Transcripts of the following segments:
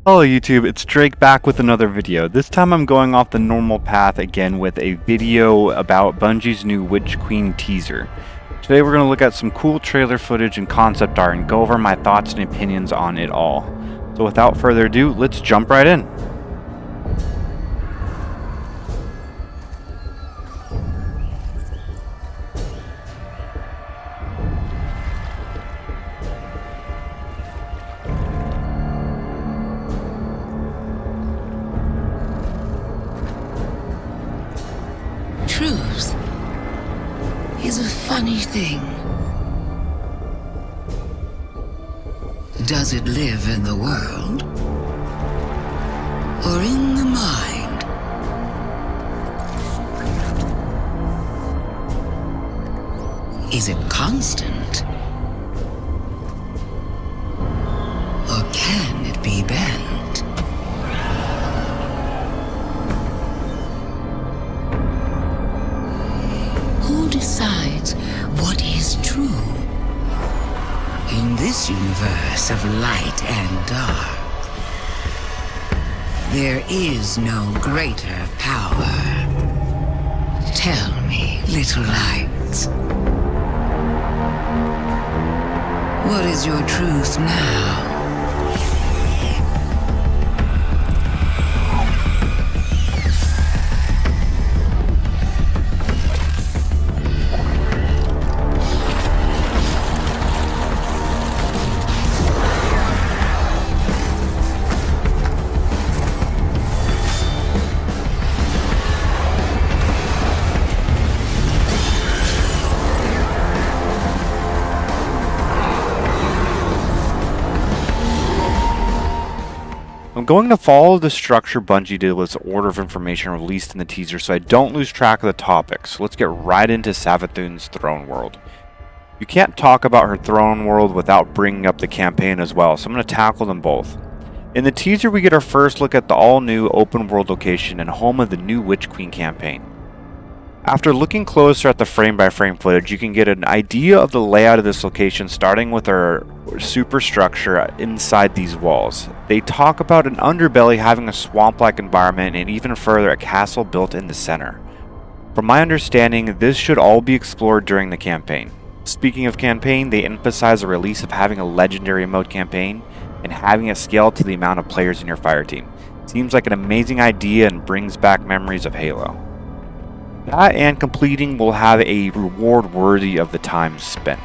Hello YouTube, it's Drake back with another video. This time I'm going off the normal path again with a video about Bungie's new Witch Queen teaser. Today we're going to look at some cool trailer footage and concept art and go over my thoughts and opinions on it all. So without further ado, let's jump right in. Truth is a funny thing. Does it live in the world or in the mind? Is it constant or can it be bent? Who decides what is true? In this universe of light and dark, there is no greater power. Tell me, little lights, what is your truth now? I'm going to follow the structure Bungie did with its order of information released in the teaser so I don't lose track of the topics. So let's get right into Savathun's throne world. You can't talk about her throne world without bringing up the campaign as well, so I'm going to tackle them both. In the teaser we get our first look at the all-new open world location and home of the new Witch Queen campaign. After looking closer at the frame-by-frame footage, you can get an idea of the layout of this location, starting with our superstructure inside these walls. They talk about an underbelly having a swamp-like environment and even further a castle built in the center. From my understanding, this should all be explored during the campaign. Speaking of campaign, they emphasize the release of having a legendary mode campaign and having it scale to the amount of players in your fire team. Seems like an amazing idea and brings back memories of Halo. That and completing will have a reward worthy of the time spent.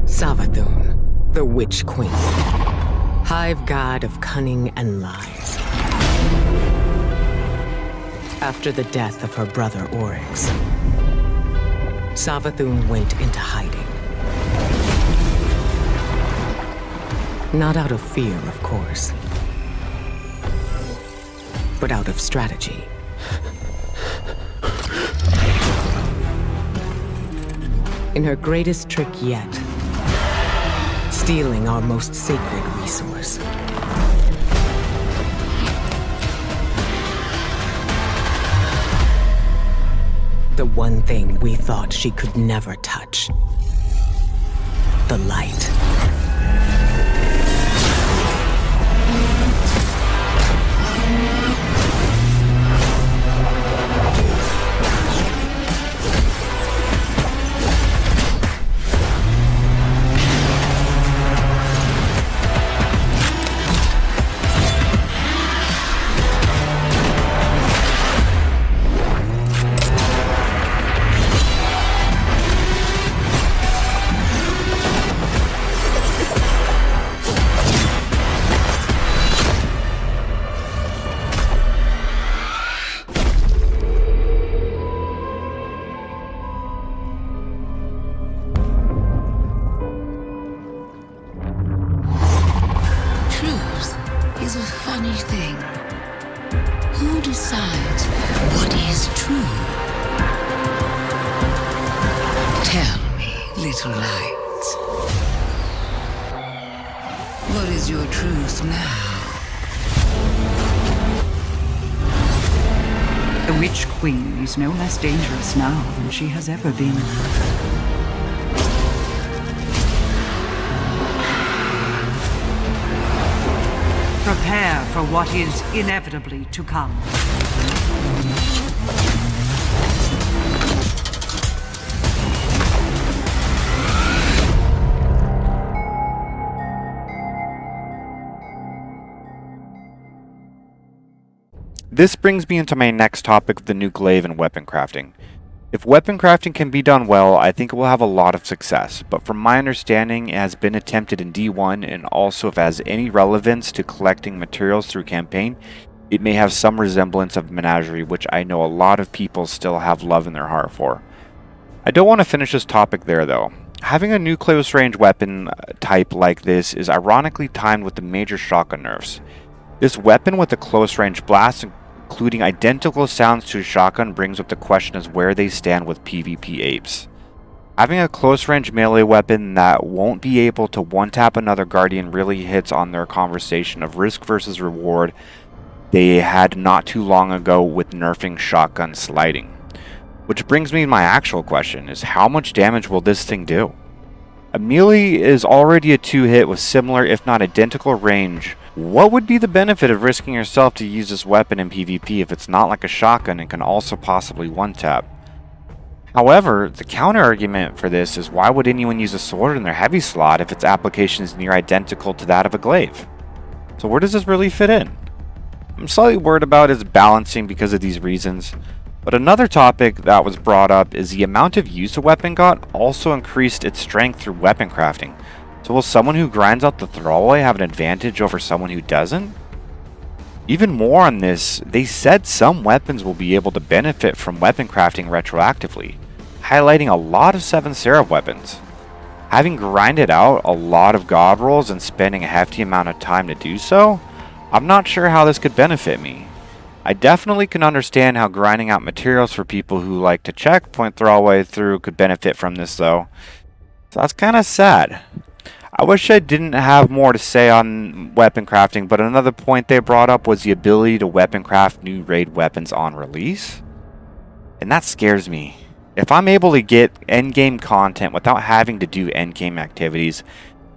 Savathun, the Witch Queen, hive god of cunning and lies. After the death of her brother Oryx, Savathun went into hiding. Not out of fear, of course, but out of strategy. In her greatest trick yet, stealing our most sacred resource. The one thing we thought she could never touch. The light. Is a funny thing. Who decides what is true? Tell me, little lights, what is your truth now? The Witch Queen is no less dangerous now than she has ever been. Prepare for what is inevitably to come. This brings me into my next topic of the new glaive and weapon crafting. If weapon crafting can be done well, I think it will have a lot of success, but from my understanding it has been attempted in D1, and also if it has any relevance to collecting materials through campaign, it may have some resemblance of Menagerie, which I know a lot of people still have love in their heart for. I don't want to finish this topic there though. Having a new close range weapon type like this is ironically timed with the major shotgun nerfs. This weapon with a close range blast, including identical sounds to a shotgun, brings up the question as where they stand with PvP apes. Having a close range melee weapon that won't be able to one-tap another guardian really hits on their conversation of risk versus reward they had not too long ago with nerfing shotgun sliding. Which brings me to my actual question, is how much damage will this thing do? A melee is already a 2-hit with similar if not identical range. What would be the benefit of risking yourself to use this weapon in PvP if it's not like a shotgun and can also possibly one-tap? However, the counter-argument for this is why would anyone use a sword in their heavy slot if its application is near identical to that of a glaive? So where does this really fit in? I'm slightly worried about its balancing because of these reasons. But another topic that was brought up is the amount of use a weapon got also increased its strength through weapon crafting. So will someone who grinds out the throwaway have an advantage over someone who doesn't? Even more on this, they said some weapons will be able to benefit from weapon crafting retroactively, highlighting a lot of 7 Seraph weapons. Having grinded out a lot of god rolls and spending a hefty amount of time to do so, I'm not sure how this could benefit me. I definitely can understand how grinding out materials for people who like to checkpoint throwaway through could benefit from this though. So that's kind of sad. I wish I didn't have more to say on weapon crafting, but another point they brought up was the ability to weapon craft new raid weapons on release. And that scares me. If I'm able to get endgame content without having to do endgame activities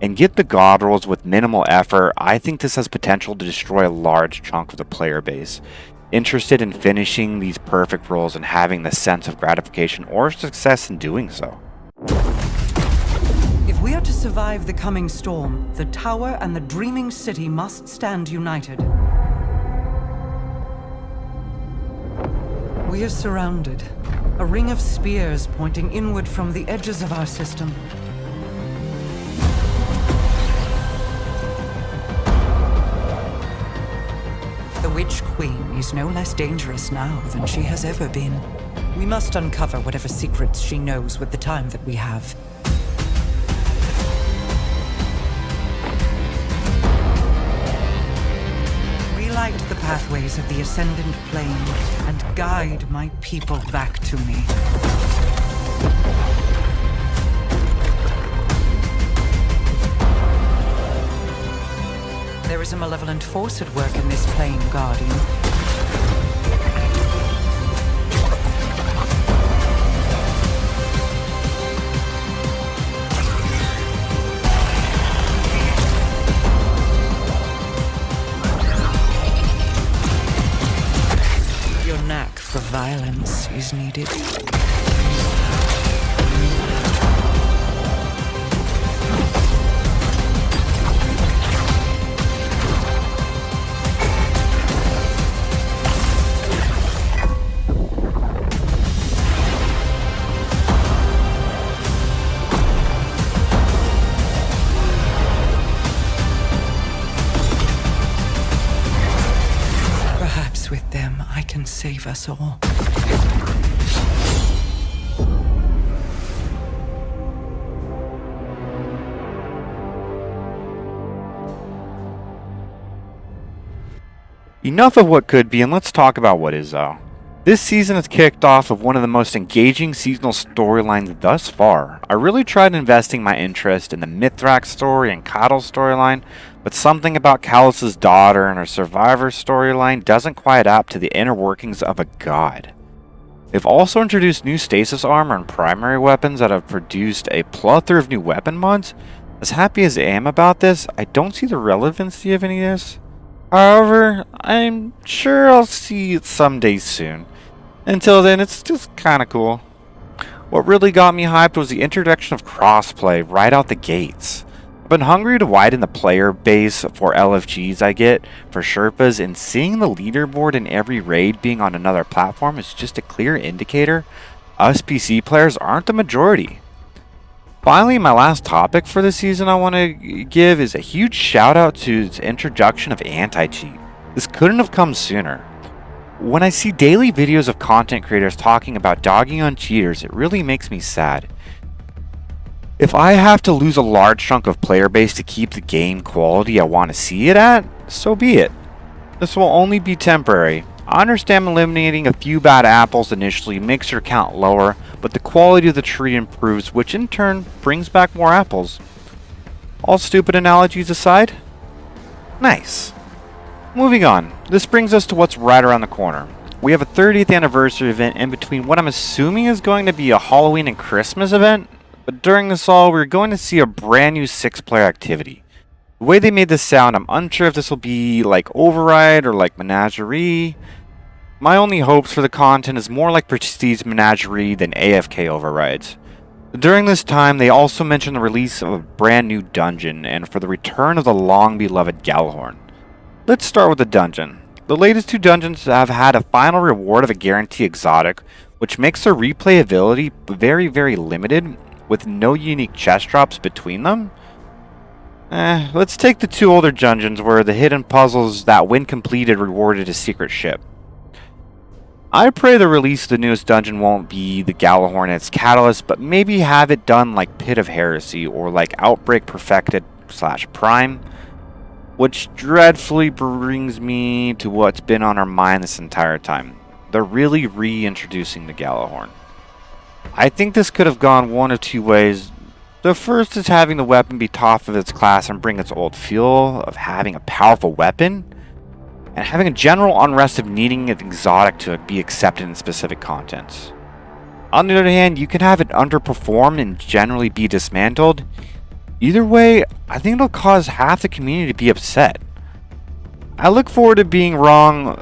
and get the god rolls with minimal effort, I think this has potential to destroy a large chunk of the player base interested in finishing these perfect rolls and having the sense of gratification or success in doing so. If we are to survive the coming storm, the tower and the dreaming city must stand united. We are surrounded. A ring of spears pointing inward from the edges of our system. The Witch Queen is no less dangerous now than she has ever been. We must uncover whatever secrets she knows with the time that we have. Relight the pathways of the Ascendant Plane and guide my people back to me. There is a malevolent force at work in this plane, Guardian. Your knack for violence is needed. With them, I can save us all. Enough of what could be, and let's talk about what is though. This season has kicked off of one of the most engaging seasonal storylines thus far. I really tried investing my interest in the Mithrax story and Coddle's storyline, but something about Callus's daughter and her survivor storyline doesn't quite adapt to the inner workings of a god. They've also introduced new stasis armor and primary weapons that have produced a plethora of new weapon mods. As happy as I am about this, I don't see the relevancy of any of this. However, I'm sure I'll see it someday soon. Until then, it's just kinda cool. What really got me hyped was the introduction of crossplay right out the gates. I've been hungry to widen the player base for LFGs I get for Sherpas, and seeing the leaderboard in every raid being on another platform is just a clear indicator us PC players aren't the majority. Finally, my last topic for this season I want to give is a huge shout out to its introduction of anti-cheat. This couldn't have come sooner. When I see daily videos of content creators talking about dogging on cheaters, it really makes me sad. If I have to lose a large chunk of player base to keep the game quality I want to see it at, so be it. This will only be temporary. I understand eliminating a few bad apples initially makes your count lower, but the quality of the tree improves, which in turn brings back more apples. All stupid analogies aside, nice. Moving on, this brings us to what's right around the corner. We have a 30th anniversary event in between what I'm assuming is going to be a Halloween and Christmas event, but during this all, we're going to see a brand new 6-player activity. The way they made this sound, I'm unsure if this will be like Override or like Menagerie. My only hopes for the content is more like Prestige Menagerie than AFK Overrides. During this time, they also mentioned the release of a brand new dungeon and for the return of the long-beloved Gjallarhorn. Let's start with the dungeon. The latest 2 dungeons have had a final reward of a guarantee exotic, which makes their replayability very, very limited, with no unique chest drops between them. Let's take the 2 older dungeons where the hidden puzzles that when completed rewarded a secret ship. I pray the release of the newest dungeon won't be the Gjallarhorn and its catalyst, but maybe have it done like Pit of Heresy or like Outbreak Perfected / Prime, which dreadfully brings me to what's been on our mind this entire time. They're really reintroducing the Gjallarhorn. I think this could have gone one of 2 ways. The first is having the weapon be top of its class and bring its old feel of having a powerful weapon, and having a general unrest of needing an exotic to be accepted in specific contents. On the other hand, you can have it underperform and generally be dismantled. Either way, I think it'll cause half the community to be upset. I look forward to being wrong,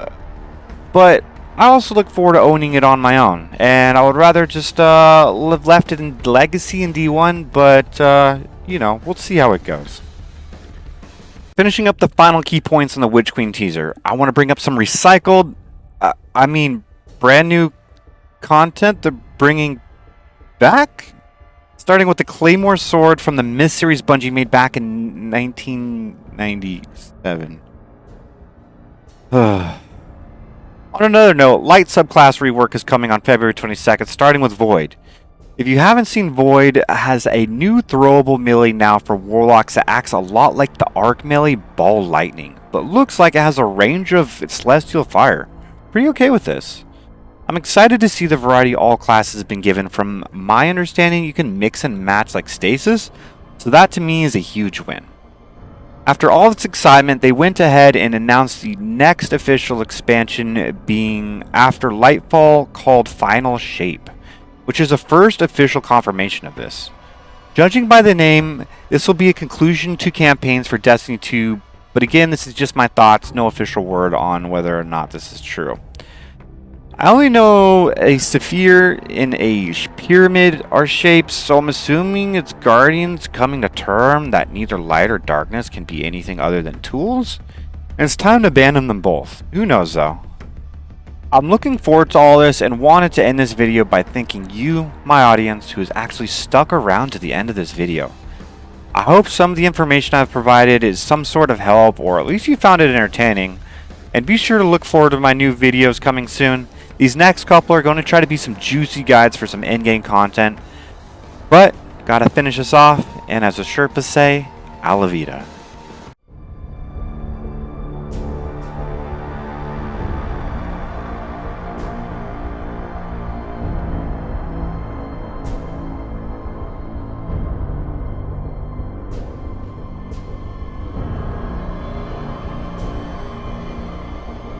but I also look forward to owning it on my own, and I would rather just live left it in Legacy in D1, but, you know, we'll see how it goes. Finishing up the final key points on the Witch Queen teaser, I want to bring up some recycled, brand new content they're bringing back? Starting with the Claymore Sword from the Myst series Bungie made back in 1997. On another note, Light subclass rework is coming on February 22nd, starting with Void. If you haven't seen Void, it has a new throwable melee now for Warlocks that acts a lot like the Arc melee Ball Lightning, but looks like it has a range of Celestial Fire. Pretty okay with this. I'm excited to see the variety all classes have been given. From my understanding, you can mix and match like Stasis, so that to me is a huge win. After all this excitement, they went ahead and announced the next official expansion being after Lightfall, called Final Shape, which is the first official confirmation of this. Judging by the name, this will be a conclusion to campaigns for Destiny 2, but again, this is just my thoughts, no official word on whether or not this is true. I only know a Saphir in a pyramid are shapes, so I'm assuming it's Guardians coming to term that neither light or darkness can be anything other than tools. And it's time to abandon them both. Who knows though? I'm looking forward to all this and wanted to end this video by thanking you, my audience, who has actually stuck around to the end of this video. I hope some of the information I've provided is some sort of help, or at least you found it entertaining. And be sure to look forward to my new videos coming soon. These next couple are going to try to be some juicy guides for some endgame content. But, gotta finish us off, and as the Sherpas say, a la vida.